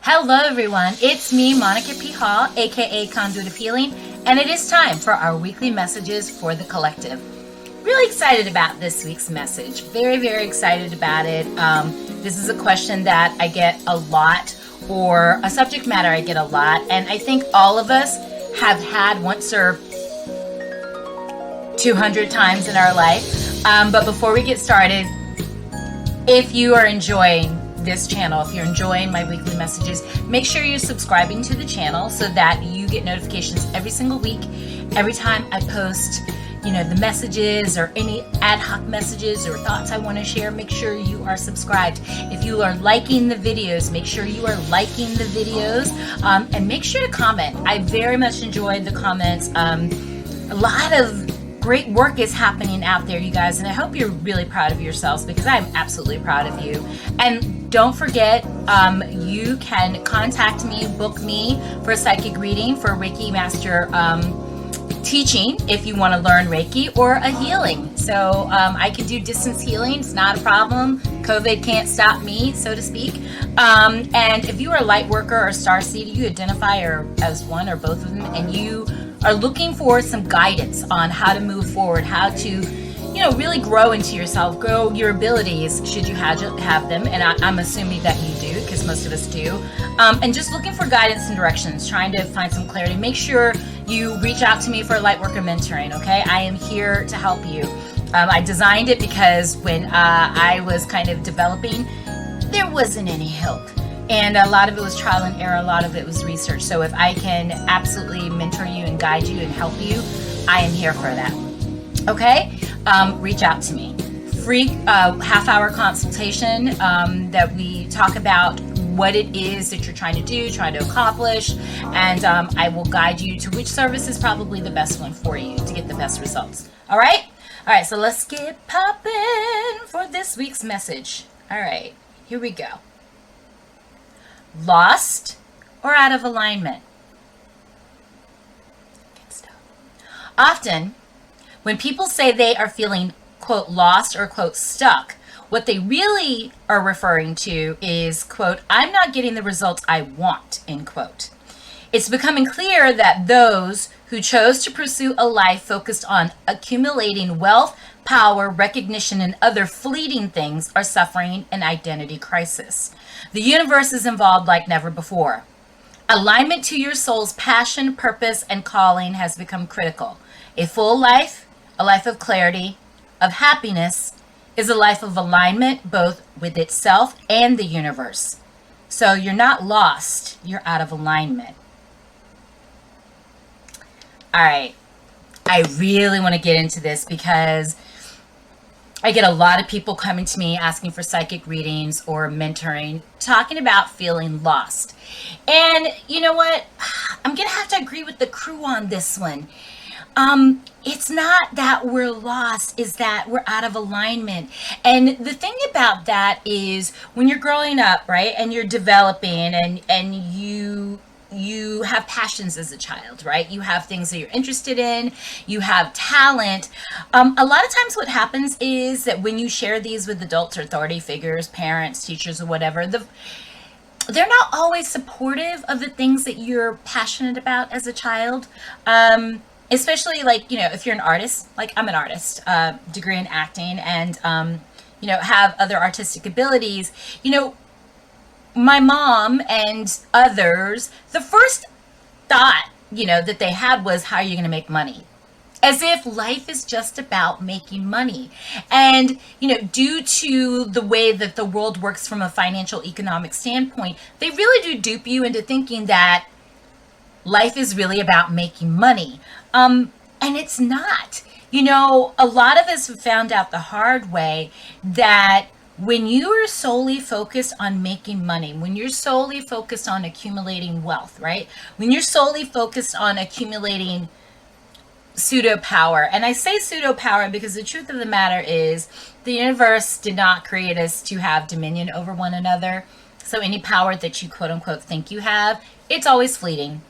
Hello, everyone. It's me, Monica P. Hall, aka Conduit of Healing, and it is time for our weekly messages for the collective. Really excited about this week's message. Very, very excited about it. This is a question that I get a lot, or a subject matter I get a lot, and I think all of us have had once or 200 times in our life. But before we get started, if you are enjoying this channel, if you're enjoying my weekly messages, make sure you're subscribing to the channel so that you get notifications every single week, every time I post, the messages or any ad hoc messages or thoughts I want to share. Make sure you are subscribed. If you are liking the videos, make sure you are liking the videos, and make sure to comment. I very much enjoyed the comments. A lot of great work is happening out there, you guys, and I hope you're really proud of yourselves, because I'm absolutely proud of you. And don't forget, you can contact me, book me for a psychic reading, for a Reiki Master teaching if you want to learn Reiki, or a healing. So I can do distance healing. It's not a problem. COVID can't stop me, so to speak. And if you are a light worker or star seed, you identify as one or both of them, and you are looking for some guidance on how to move forward, how to, really grow into yourself, grow your abilities, should you have them. And I'm assuming that you do, because most of us do. And just looking for guidance and directions, trying to find some clarity. Make sure you reach out to me for light worker mentoring, okay? I am here to help you. I designed it because when I was kind of developing, there wasn't any help. And a lot of it was trial and error. A lot of it was research. So if I can absolutely mentor you and guide you and help you, I am here for that. Okay? Reach out to me. Free half-hour consultation that we talk about what it is that you're trying to do, trying to accomplish, and I will guide you to which service is probably the best one for you to get the best results. All right? All right, so let's get popping for this week's message. All right, here we go. Lost or out of alignment? Good stuff. Often, when people say they are feeling, quote, lost or, quote, stuck, what they really are referring to is, quote, I'm not getting the results I want, end quote. It's becoming clear that those who chose to pursue a life focused on accumulating wealth, power, recognition, and other fleeting things are suffering an identity crisis. The universe is involved like never before. Alignment to your soul's passion, purpose, and calling has become critical. A full life, a life of clarity, of happiness, is a life of alignment both with itself and the universe. So you're not lost, you're out of alignment. All right, I really want to get into this because I get a lot of people coming to me asking for psychic readings or mentoring, talking about feeling lost. And you know what? I'm going to have to agree with the crew on this one. It's not that we're lost, it's that we're out of alignment. And the thing about that is when you're growing up, right, and you're developing and you have passions as a child, right? You have things that you're interested in, you have talent. A lot of times what happens is that when you share these with adults or authority figures, parents, teachers, or whatever, they're not always supportive of the things that you're passionate about as a child. Especially if you're an artist, like I'm an artist, degree in acting, and, have other artistic abilities. My mom and others, the first thought, that they had was, how are you going to make money? As if life is just about making money. And, due to the way that the world works from a financial economic standpoint, they really do dupe you into thinking that life is really about making money. And it's not. A lot of us have found out the hard way that when you are solely focused on making money, when you're solely focused on accumulating wealth, right? When you're solely focused on accumulating pseudo power, and I say pseudo power because the truth of the matter is the universe did not create us to have dominion over one another. So any power that you quote unquote think you have, it's always fleeting.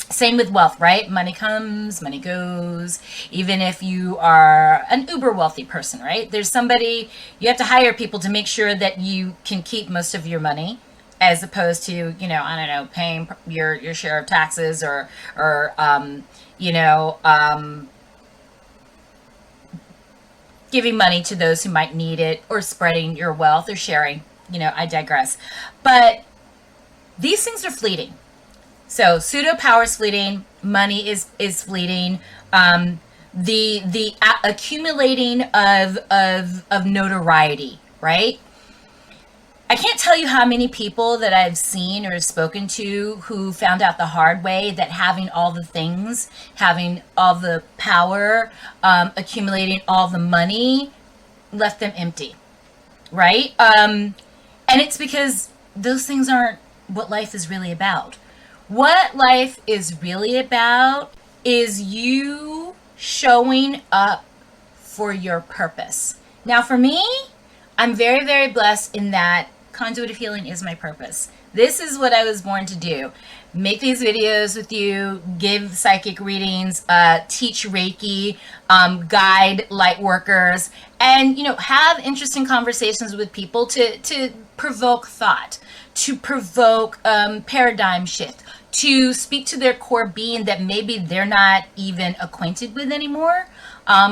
Same with wealth, right? Money comes, money goes. Even if you are an uber wealthy person, right? There's somebody, you have to hire people to make sure that you can keep most of your money. as opposed to, I don't know, paying your share of taxes, or you know, giving money to those who might need it, or spreading your wealth, or sharing. I digress. But these things are fleeting. So pseudo power is fleeting. Money is fleeting. The accumulating of notoriety, right? I can't tell you how many people that I've seen or spoken to who found out the hard way that having all the things, having all the power, accumulating all the money, left them empty, right? And it's because those things aren't what life is really about. What life is really about is you showing up for your purpose. Now, for me, I'm very, very blessed in that conduit of healing is my purpose. This is what I was born to do. Make these videos with you, give psychic readings, teach Reiki, guide light workers, and have interesting conversations with people to provoke thought, to provoke paradigm shift, to speak to their core being that maybe they're not even acquainted with anymore,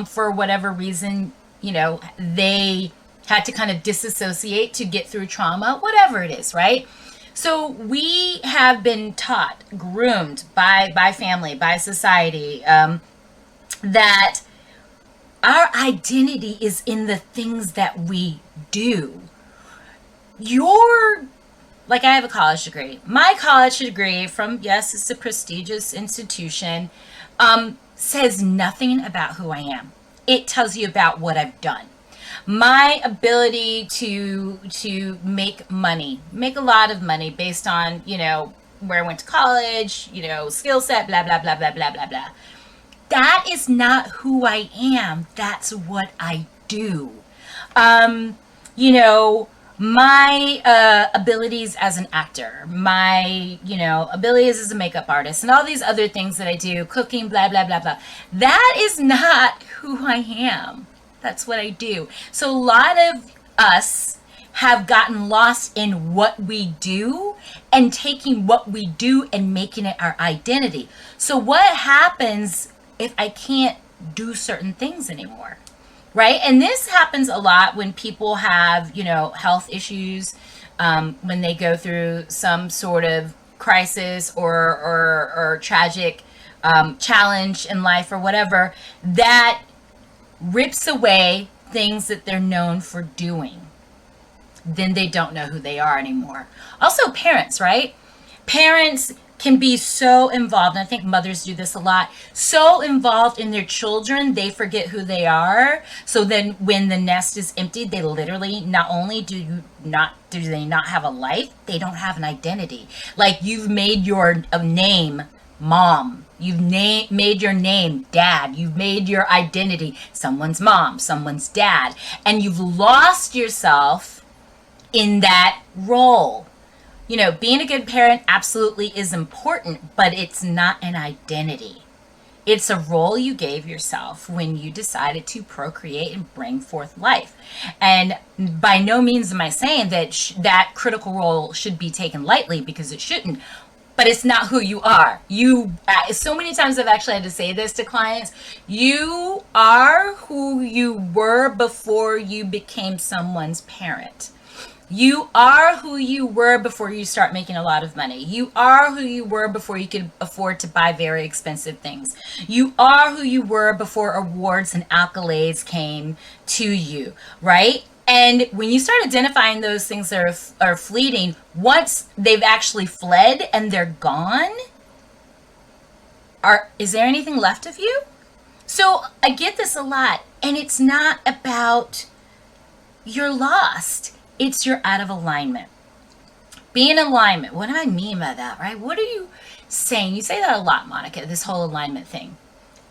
for whatever reason, they had to kind of disassociate to get through trauma, whatever it is, right? So we have been taught, groomed by family, by society, that our identity is in the things that we do. Like, I have a college degree. My college degree from, yes, it's a prestigious institution, says nothing about who I am. It tells you about what I've done. My ability to make money, make a lot of money based on, where I went to college, skill set, blah, blah, blah, blah, blah, blah, blah. That is not who I am. That's what I do. My abilities as an actor, my, abilities as a makeup artist, and all these other things that I do, cooking, blah, blah, blah, blah. That is not who I am. That's what I do. So a lot of us have gotten lost in what we do and taking what we do and making it our identity. So what happens if I can't do certain things anymore? Right? And this happens a lot when people have, health issues, when they go through some sort of crisis or tragic challenge in life or whatever, that rips away things that they're known for doing. Then they don't know who they are anymore. Also, parents, right? Parents can be so involved, and I think mothers do this a lot, so involved in their children, they forget who they are. So then when the nest is empty, they literally, not only do they not have a life, they don't have an identity. Like, you've made your name mom. You've made your name dad. You've made your identity someone's mom, someone's dad. And you've lost yourself in that role. Being a good parent absolutely is important, but it's not an identity. It's a role you gave yourself when you decided to procreate and bring forth life. And by no means am I saying that that critical role should be taken lightly, because it shouldn't. But it's not who you are. So many times I've actually had to say this to clients. You are who you were before you became someone's parent. You are who you were before you start making a lot of money. You are who you were before you could afford to buy very expensive things. You are who you were before awards and accolades came to you, right? And when you start identifying those things that are fleeting, once they've actually fled and they're gone, is there anything left of you? So I get this a lot, and it's not about you're lost. It's you're out of alignment. Be in alignment. What do I mean by that, right? What are you saying? You say that a lot, Monica, this whole alignment thing.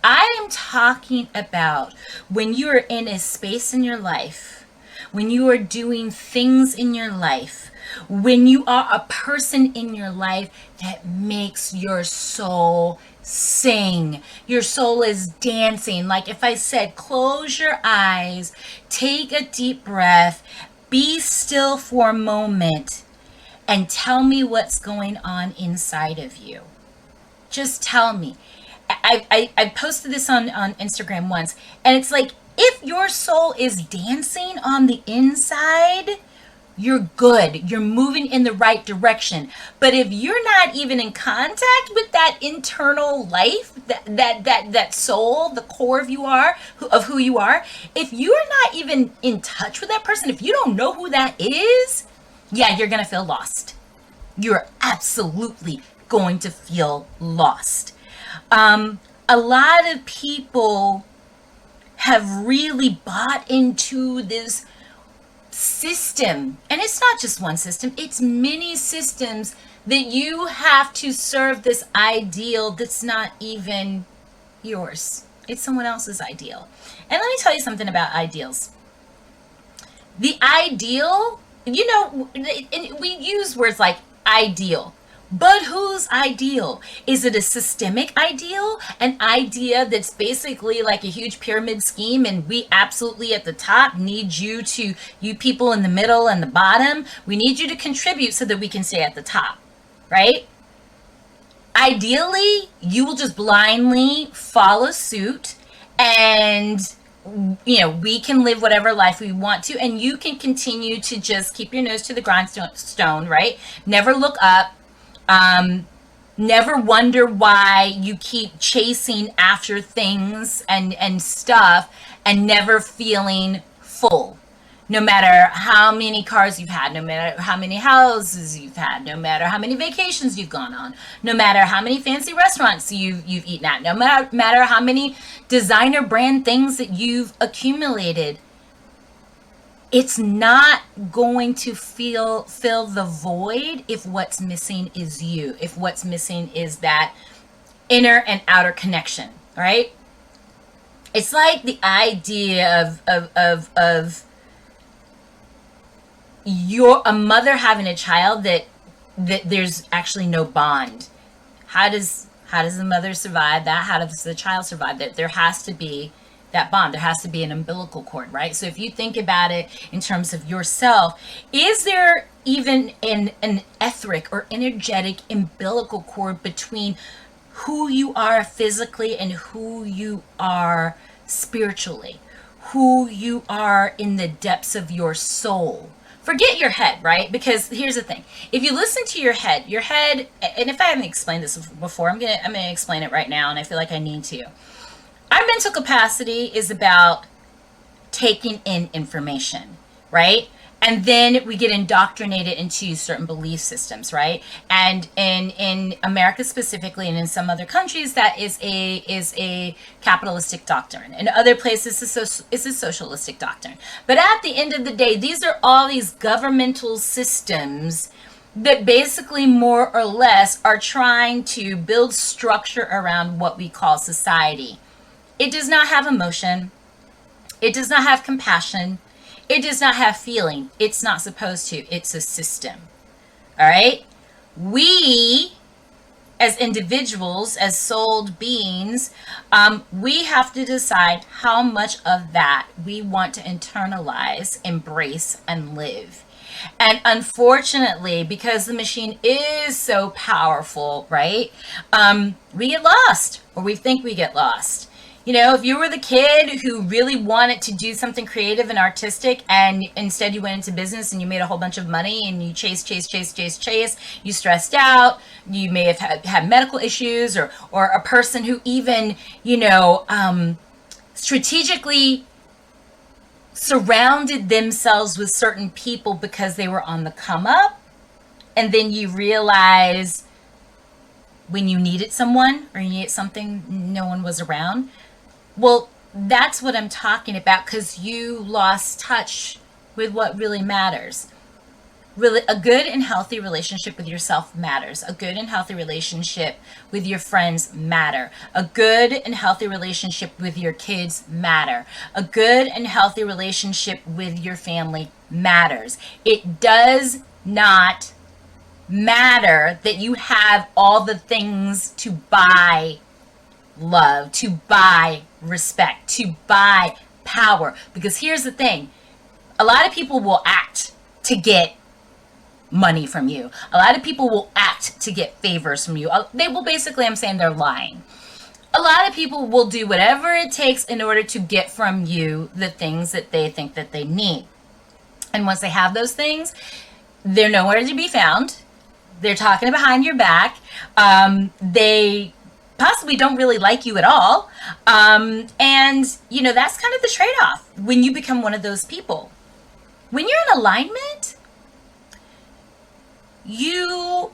I am talking about when you are in a space in your life, when you are doing things in your life, when you are a person in your life that makes your soul sing. Your soul is dancing. Like if I said, close your eyes, take a deep breath, be still for a moment, and tell me what's going on inside of you. Just tell me. I posted this on Instagram once, and it's like, if your soul is dancing on the inside, you're good. You're moving in the right direction. But if you're not even in contact with that internal life, that soul, the core of who you are, if you're not even in touch with that person, if you don't know who that is, yeah, you're going to feel lost. You're absolutely going to feel lost. A lot of people have really bought into this system, and it's not just one system, it's many systems, that you have to serve this ideal that's not even yours. It's someone else's ideal. And let me tell you something about ideals. The ideal, we use words like ideal, but whose ideal? Is it a systemic ideal? An idea that's basically like a huge pyramid scheme, and we absolutely at the top need you people in the middle and the bottom, we need you to contribute so that we can stay at the top, right? Ideally, you will just blindly follow suit, and we can live whatever life we want to, and you can continue to just keep your nose to the grindstone, right? Never look up. Never wonder why you keep chasing after things and stuff, and never feeling full. No matter how many cars you've had, no matter how many houses you've had, no matter how many vacations you've gone on, no matter how many fancy restaurants you've eaten at, no matter how many designer brand things that you've accumulated, it's not going to fill the void if what's missing is you, if what's missing is that inner and outer connection, right? It's like the idea of a mother having a child that there's actually no bond. How does the mother survive that? How does the child survive that? There has to be that bond. There has to be an umbilical cord, right? So if you think about it in terms of yourself, is there even an etheric or energetic umbilical cord between who you are physically and who you are spiritually, who you are in the depths of your soul? Forget your head, right? Because here's the thing. If you listen to your head, and if I haven't explained this before, I'm gonna explain it right now, and I feel like I need to. Our mental capacity is about taking in information, right? And then we get indoctrinated into certain belief systems, right? And in America specifically, and in some other countries, that is a capitalistic doctrine. In other places, it's a socialistic doctrine. But at the end of the day, these are all these governmental systems that basically more or less are trying to build structure around what we call society. It does not have emotion. It does not have compassion. It does not have feeling. It's not supposed to. It's a system. All right? We, as individuals, as souled beings, we have to decide how much of that we want to internalize, embrace, and live. And unfortunately, because the machine is so powerful, right? We get lost, or we think we get lost. If you were the kid who really wanted to do something creative and artistic, and instead you went into business and you made a whole bunch of money and you chase, you stressed out, you may have had medical issues, or a person who even, strategically surrounded themselves with certain people because they were on the come up, and then you realize when you needed someone or you needed something, no one was around. Well, that's what I'm talking about, because you lost touch with what really matters. Really, a good and healthy relationship with yourself matters. A good and healthy relationship with your friends matter. A good and healthy relationship with your kids matter. A good and healthy relationship with your family matters. It does not matter that you have all the things to buy love, to buy respect, to buy power. Because here's the thing, a lot of people will act to get money from you. A lot of people will act to get favors from you. They will basically, I'm saying they're lying. A lot of people will do whatever it takes in order to get from you the things that they think that they need. And once they have those things, they're nowhere to be found. They're talking behind your back. They possibly don't really like you at all. And, you know, that's kind of the trade-off when you become one of those people. When you're in alignment, you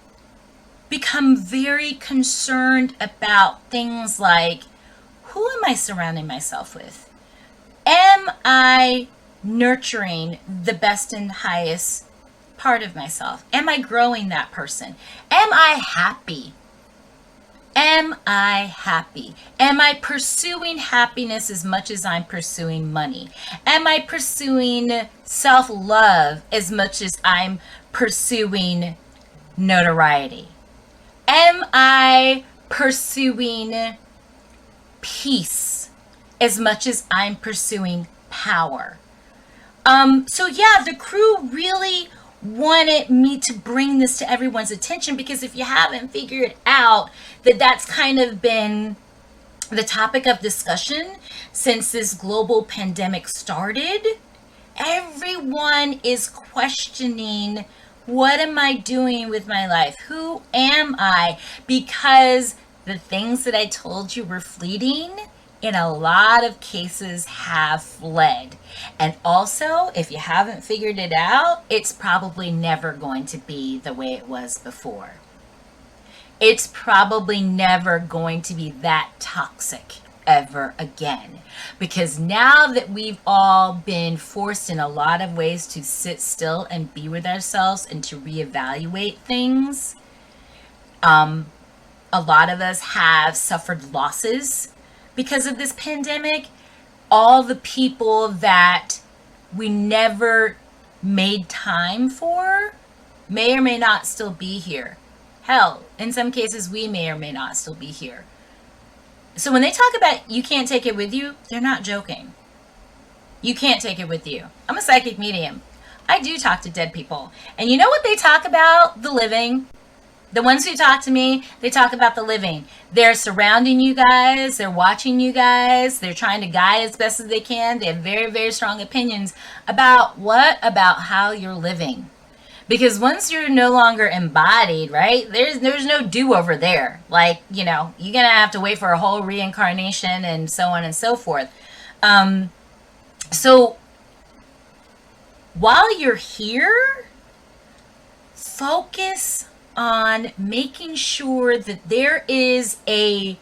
become very concerned about things like, who am I surrounding myself with? Am I nurturing the best and highest part of myself? Am I growing that person? Am I happy? Am I happy? Am I pursuing happiness as much as I'm pursuing money? Am I pursuing self-love as much as I'm pursuing notoriety? Am I pursuing peace as much as I'm pursuing power? So yeah, the crew really wanted me to bring this to everyone's attention, because if you haven't figured out that that's kind of been the topic of discussion since this global pandemic started, everyone is questioning, what am I doing with my life? Who am I? Because the things that I told you were fleeting, in a lot of cases have fled. And also, if you haven't figured it out, it's probably never going to be the way it was before. It's probably never going to be that toxic ever again. Because now that we've all been forced in a lot of ways to sit still and be with ourselves and to reevaluate things, a lot of us have suffered losses because of this pandemic. All the people that we never made time for may or may not still be here. Hell, in some cases, we may or may not still be here. So when they talk about you can't take it with you, they're not joking. You can't take it with you. I'm a psychic medium. I do talk to dead people. And you know what they talk about? The living. The ones who talk to me, they talk about the living. They're surrounding you guys. They're watching you guys. They're trying to guide as best as they can. They have very, very strong opinions about what? About how you're living. Because once you're no longer embodied, right, there's no do-over there. Like, you know, you're going to have to wait for a whole reincarnation and so on and so forth. So while you're here, focus on making sure that there is a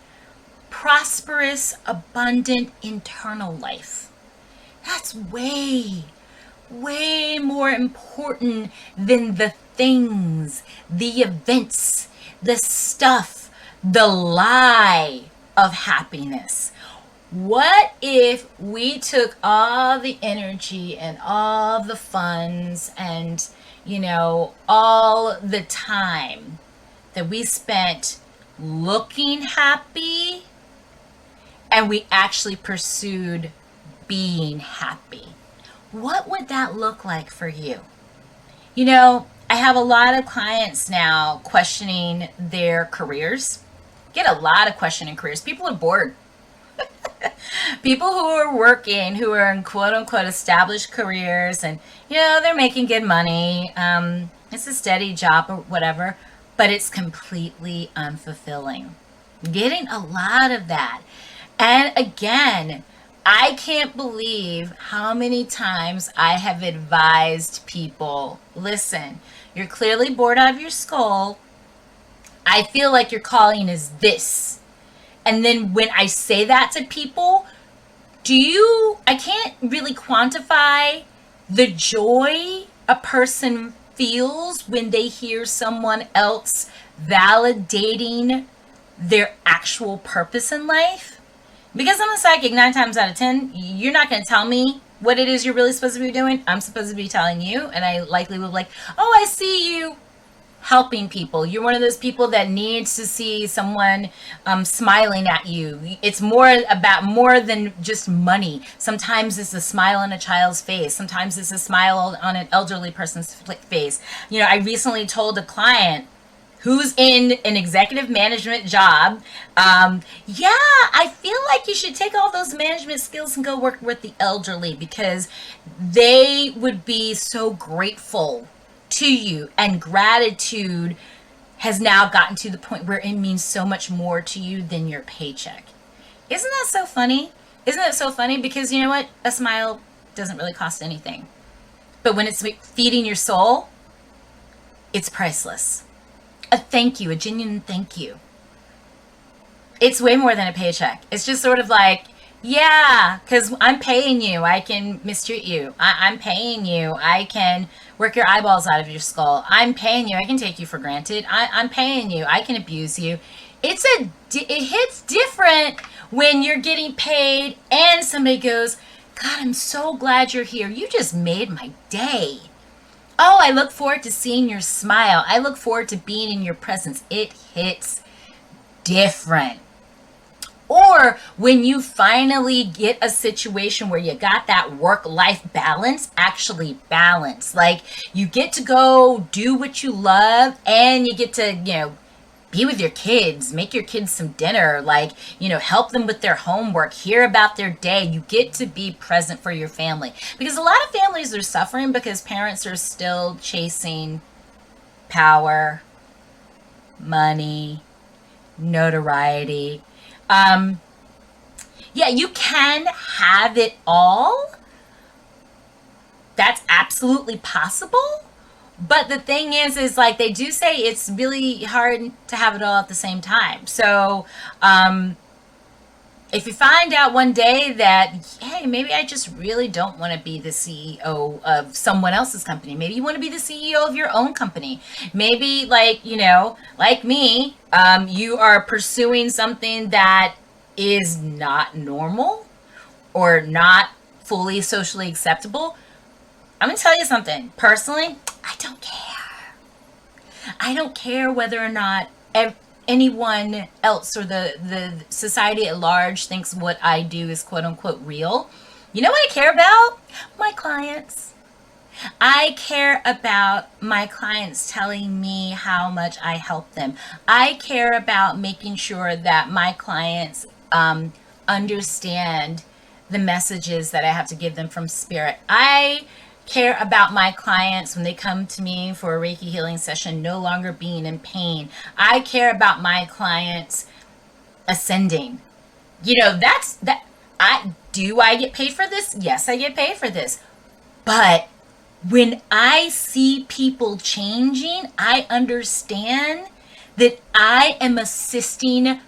prosperous, abundant internal life. That's way more important than the things, the events, the stuff, the lie of happiness. What if we took all the energy and all the funds and, you know, all the time that we spent looking happy and we actually pursued being happy? What would that look like for you? You know, I have a lot of clients now questioning their careers. Get a lot of questioning careers. People are bored. People who are working, who are in quote unquote established careers, and you know, they're making good money. It's a steady job or whatever, but it's completely unfulfilling. Getting a lot of that. And again, I can't believe how many times I have advised people, listen, you're clearly bored out of your skull. I feel like your calling is this. And then when I say that to people, I can't really quantify the joy a person feels when they hear someone else validating their actual purpose in life. Because I'm a psychic, 9 times out of 10, you're not going to tell me what it is you're really supposed to be doing. I'm supposed to be telling you, and I likely will be like, oh, I see you helping people. You're one of those people that needs to see someone smiling at you. It's more than just money. Sometimes it's a smile on a child's face. Sometimes it's a smile on an elderly person's face. You know, I recently told a client who's in an executive management job, yeah, I feel like you should take all those management skills and go work with the elderly, because they would be so grateful to you, and gratitude has now gotten to the point where it means so much more to you than your paycheck. Isn't that so funny? Isn't that so funny? Because you know what? A smile doesn't really cost anything. But when it's feeding your soul, it's priceless. A thank you, a genuine thank you. It's way more than a paycheck. It's just sort of like, yeah, because I'm paying you, I can mistreat you. I'm paying you, I can work your eyeballs out of your skull. I'm paying you, I can take you for granted. I'm paying you, I can abuse you. It hits different when you're getting paid and somebody goes, God, I'm so glad you're here. You just made my day. Oh, I look forward to seeing your smile. I look forward to being in your presence. It hits different. Or when you finally get a situation where you got that work-life balance, actually balance. Like you get to go do what you love, and you get to, be with your kids, make your kids some dinner, like, help them with their homework, hear about their day. You get to be present for your family. Because a lot of families are suffering because parents are still chasing power, money, notoriety. Yeah, you can have it all. That's absolutely possible. But the thing is like they do say it's really hard to have it all at the same time. So if you find out one day that, hey, maybe I just really don't want to be the CEO of someone else's company. Maybe you want to be the CEO of your own company. Maybe like me, you are pursuing something that is not normal or not fully socially acceptable. I'm going to tell you something. Personally, I don't care. I don't care whether or not anyone else or the society at large thinks what I do is quote unquote real. You know what I care about? My clients. I care about my clients telling me how much I help them. I care about making sure that my clients understand the messages that I have to give them from spirit. I care about my clients when they come to me for a Reiki healing session no longer being in pain. I care about my clients ascending. I get paid for this? Yes, I get paid for this. But when I see people changing, I understand that I am assisting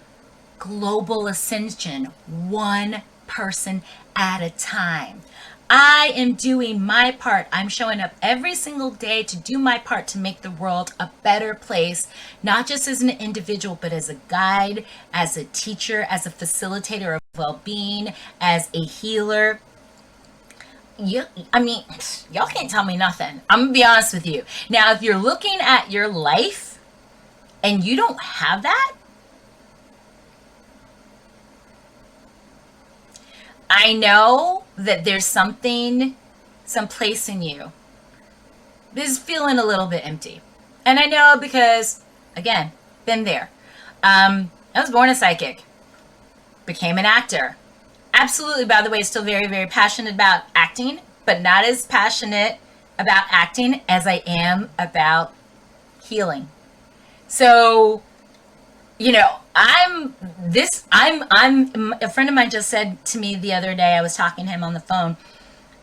global ascension, one person at a time. I am doing my part. I'm showing up every single day to do my part to make the world a better place, not just as an individual, but as a guide, as a teacher, as a facilitator of well-being, as a healer. Y'all can't tell me nothing. I'm gonna be honest with you. Now, if you're looking at your life and you don't have that, I know that there's something, some place in you that is feeling a little bit empty. And I know because, again, been there. I was born a psychic, became an actor. Absolutely, by the way, still very, very passionate about acting, but not as passionate about acting as I am about healing. So, I'm a friend of mine just said to me the other day, I was talking to him on the phone,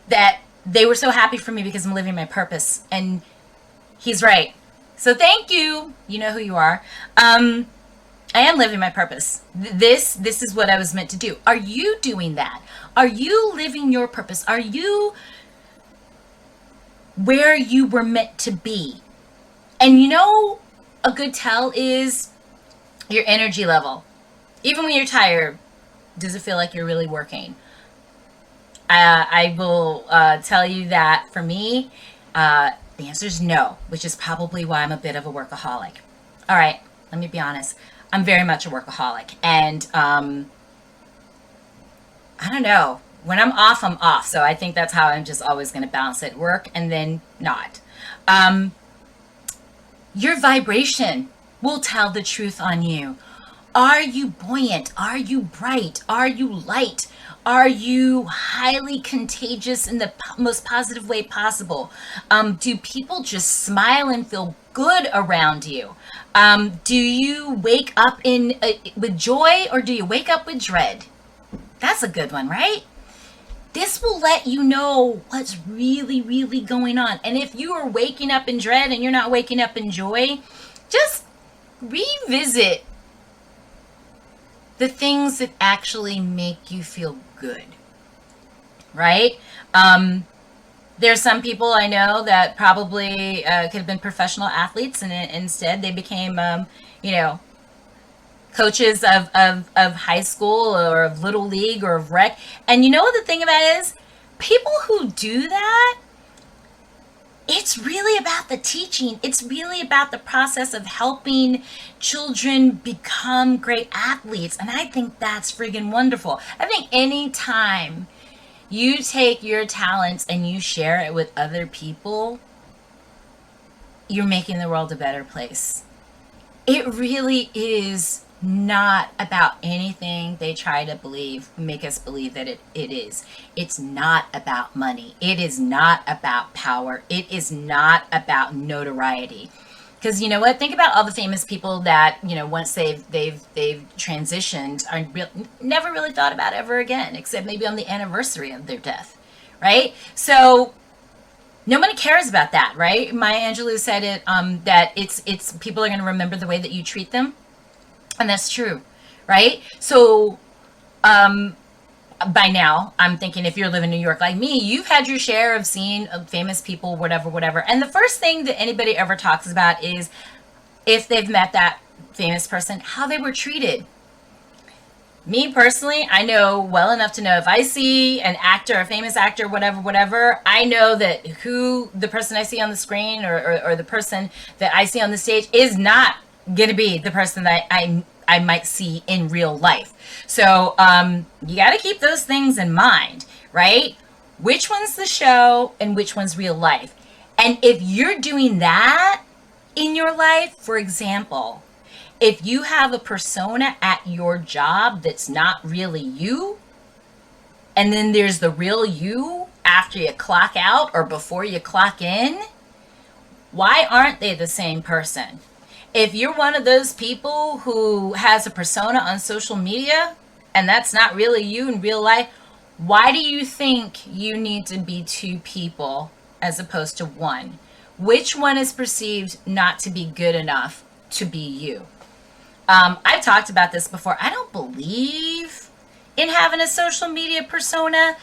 that they were so happy for me because I'm living my purpose. And he's right. So thank you. You know who you are. I am living my purpose. This is what I was meant to do. Are you doing that? Are you living your purpose? Are you where you were meant to be? And a good tell is your energy level. Even when you're tired, does it feel like you're really working? I will tell you that for me, The answer is no, which is probably why I'm a bit of a workaholic. All right, let me be honest. I'm very much a workaholic. And I don't know. When I'm off, I'm off. So I think that's how I'm just always going to balance it. Work and then not. Um, your vibration will tell the truth on you. Are you buoyant? Are you bright? Are you light? Are you highly contagious in the most positive way possible? Do people just smile and feel good around you? Do you wake up with joy, or do you wake up with dread? That's a good one, right? This will let you know what's really, really going on. And if you are waking up in dread and you're not waking up in joy, just revisit the things that actually make you feel good, right? There's some people I know that probably could have been professional athletes, and instead they became, you know, coaches of high school or of little league or of rec. And you know what the thing about it is? People who do that, it's really about the teaching. It's really about the process of helping children become great athletes. And I think that's friggin' wonderful. I think anytime you take your talents and you share it with other people, you're making the world a better place. It really is not about anything they try to make us believe that it is. It's not about money. It is not about power. It is not about notoriety. Because you know what? Think about all the famous people that, you know, once they've transitioned, never really thought about ever again, except maybe on the anniversary of their death, right? So nobody cares about that, right? Maya Angelou said it, that it's people are going to remember the way that you treat them. And that's true, right? So by now, I'm thinking if you're living in New York like me, you've had your share of seeing famous people, whatever. And the first thing that anybody ever talks about is if they've met that famous person, how they were treated. Me personally, I know well enough to know if I see an actor, a famous actor, whatever, I know that who the person I see on the screen or the person that I see on the stage is not going to be the person that I might see in real life. So you got to keep those things in mind, right? Which one's the show and which one's real life? And if you're doing that in your life, for example, if you have a persona at your job that's not really you, and then there's the real you after you clock out or before you clock in, why aren't they the same person? If you're one of those people who has a persona on social media and that's not really you in real life, why do you think you need to be two people as opposed to one? Which one is perceived not to be good enough to be you? I've talked about this before. I don't believe in having a social media persona.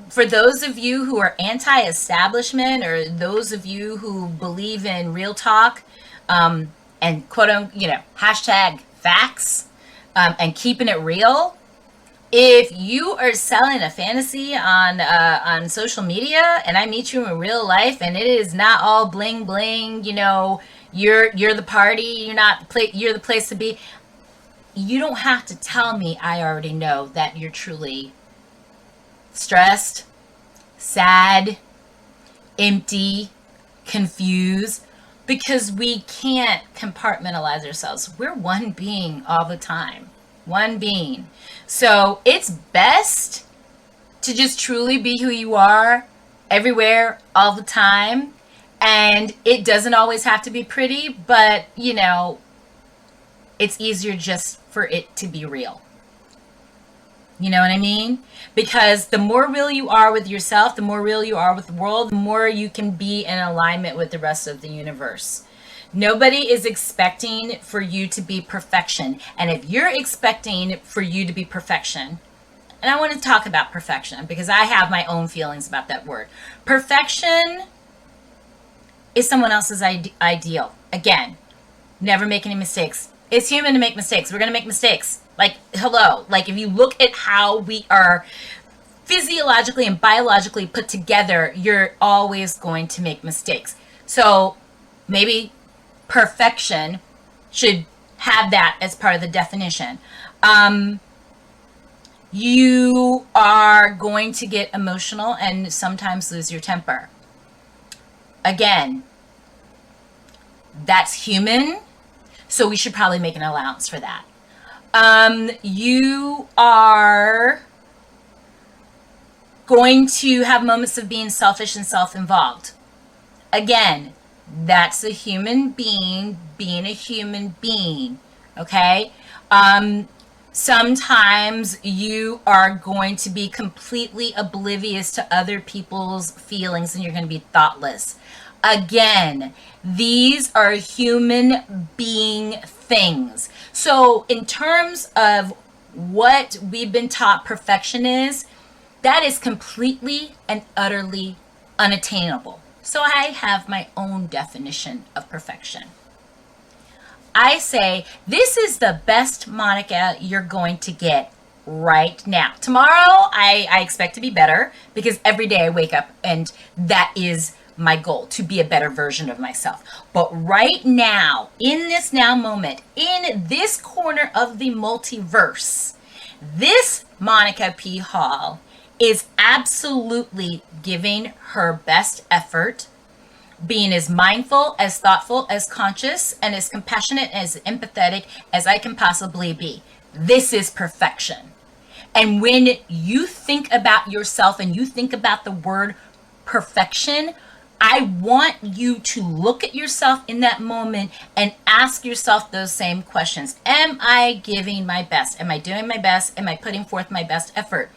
For those of you who are anti-establishment, or those of you who believe in real talk, and quote unquote, hashtag facts, and keeping it real. If you are selling a fantasy on social media, and I meet you in real life, and it is not all bling bling, you're the party, you're the place to be. You don't have to tell me. I already know that you're truly stressed, sad, empty, confused. Because we can't compartmentalize ourselves. We're one being all the time. One being. So it's best to just truly be who you are everywhere, all the time. And it doesn't always have to be pretty, but, it's easier just for it to be real. You know what I mean? Because the more real you are with yourself, the more real you are with the world, the more you can be in alignment with the rest of the universe. Nobody is expecting for you to be perfection. And if you're expecting for you to be perfection, and I want to talk about perfection because I have my own feelings about that word. Perfection is someone else's ideal. Again, never make any mistakes. It's human to make mistakes. We're going to make mistakes. Like, hello. Like, if you look at how we are physiologically and biologically put together, you're always going to make mistakes. So maybe perfection should have that as part of the definition. You are going to get emotional and sometimes lose your temper. Again, that's human, so we should probably make an allowance for that. You are going to have moments of being selfish and self-involved. Again, that's a human being being a human being, okay? Sometimes you are going to be completely oblivious to other people's feelings and you're going to be thoughtless. Again, these are human being things. So in terms of what we've been taught perfection is, that is completely and utterly unattainable. So I have my own definition of perfection. I say this is the best Monica you're going to get right now. Tomorrow I expect to be better because every day I wake up and that is my goal, to be a better version of myself. But right now, in this now moment, in this corner of the multiverse, this Monica P. Hall is absolutely giving her best effort, being as mindful, as thoughtful, as conscious, and as compassionate, as empathetic as I can possibly be. This is perfection. And when you think about yourself and you think about the word perfection, I want you to look at yourself in that moment and ask yourself those same questions. Am I giving my best? Am I doing my best? Am I putting forth my best effort?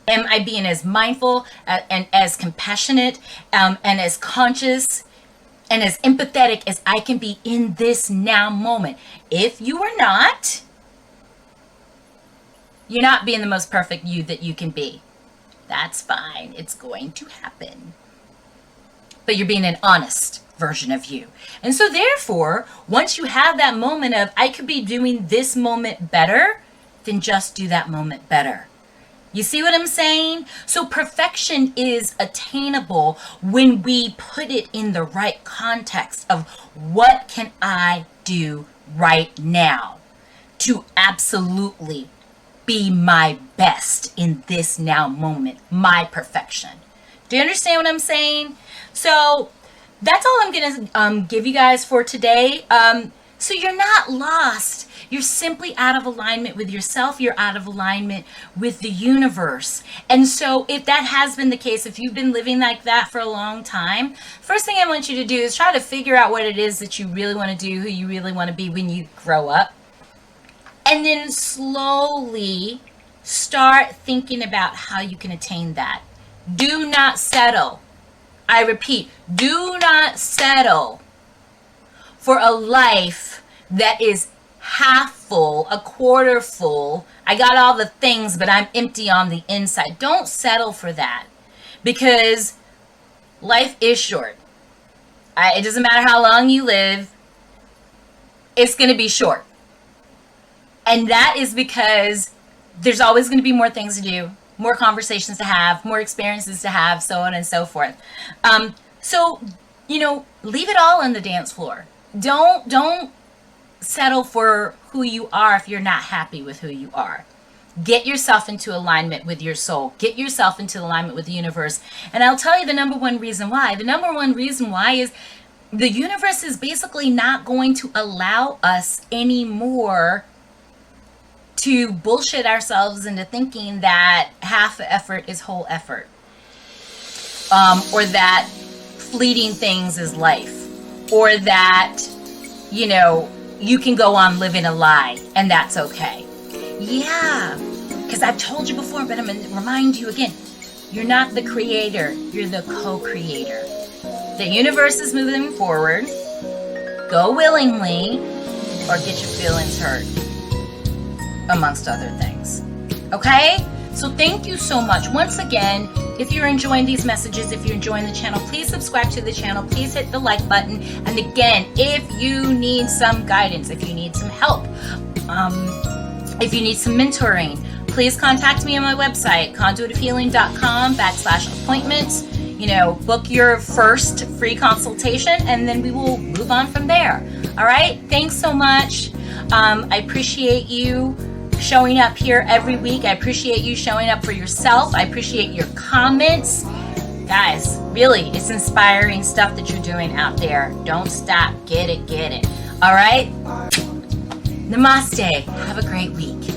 Am I being as mindful and as compassionate and as conscious and as empathetic as I can be in this now moment? If you are not, you're not being the most perfect you that you can be. That's fine. It's going to happen. But you're being an honest version of you. And so therefore, once you have that moment of, I could be doing this moment better, then just do that moment better. You see what I'm saying? So perfection is attainable when we put it in the right context of what can I do right now to absolutely be my best in this now moment, my perfection. Do you understand what I'm saying? So that's all I'm going to give you guys for today. So you're not lost. You're simply out of alignment with yourself. You're out of alignment with the universe. And so if that has been the case, if you've been living like that for a long time, first thing I want you to do is try to figure out what it is that you really want to do, who you really want to be when you grow up. And then slowly start thinking about how you can attain that. Do not settle. I repeat, do not settle for a life that is half full, a quarter full. I got all the things, but I'm empty on the inside. Don't settle for that, because life is short. It doesn't matter how long you live. It's going to be short. And that is because there's always going to be more things to do, more conversations to have, more experiences to have, so on and so forth. So, leave it all on the dance floor. Don't settle for who you are if you're not happy with who you are. Get yourself into alignment with your soul. Get yourself into alignment with the universe. And I'll tell you the number one reason why. The number one reason why is the universe is basically not going to allow us anymore to bullshit ourselves into thinking that half effort is whole effort, or that fleeting things is life, or that you can go on living a lie and that's okay. Yeah, because I've told you before, but I'm going to remind you again, you're not the creator, you're the co-creator. The universe is moving forward. Go willingly or get your feelings hurt, amongst other things. Okay? So thank you so much. Once again, if you're enjoying these messages, if you're enjoying the channel, please subscribe to the channel. Please hit the like button. And again, if you need some guidance, if you need some help, if you need some mentoring, please contact me on my website, conduitofhealing.com/appointments. Book your first free consultation, and then we will move on from there. All right. Thanks so much. I appreciate you showing up here every week. I appreciate you showing up for yourself. I appreciate your comments. Guys, really, it's inspiring stuff that you're doing out there. Don't stop. Get it. All right. Namaste. Have a great week.